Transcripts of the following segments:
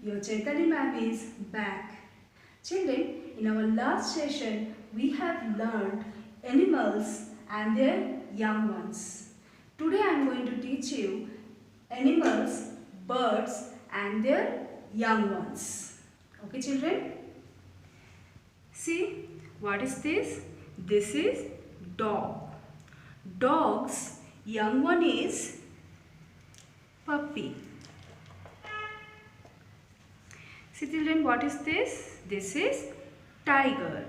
Your Chaitanya ma'am is back. Children, in our last session, we have learned animals and their young ones. Today I am going to teach you animals, birds and their young ones. Okay children? See, what is this? This is dog. Dog's young one is puppy. See children, what is this? This is tiger.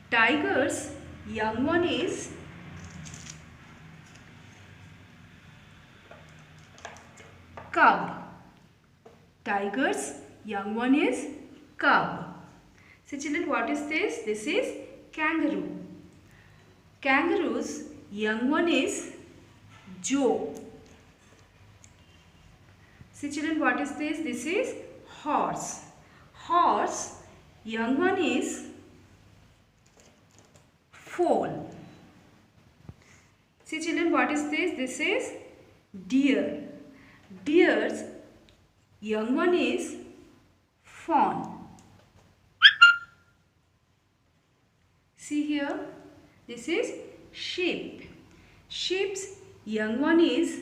Tiger's young one is cub. Tiger's young one is cub. See children, what is this? This is kangaroo. Kangaroo's young one is Joe. See children, what is this? This is horse. Horse, young one is foal. See children, what is this? This is deer. Deer's young one is fawn. See here, this is sheep. Sheep's young one is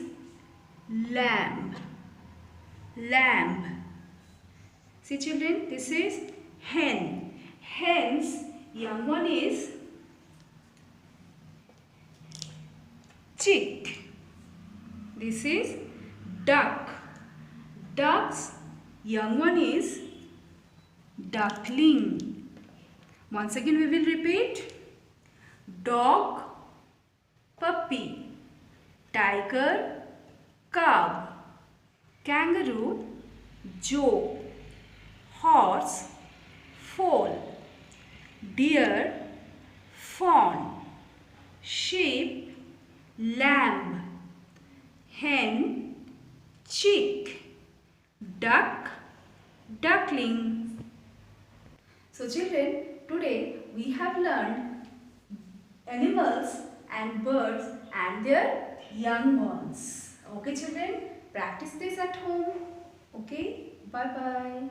lamb. Lamb. See children, this is hen. Hen's young one is chick. This is duck. Duck's young one is duckling. Once again we will repeat. Dog, puppy, tiger, cub, kangaroo, Joe, horse, foal, deer, fawn, sheep, lamb, hen, chick, duck, duckling. So children, today we have learned animals and birds and their young ones. Okay children, practice this at home. Okay, bye bye.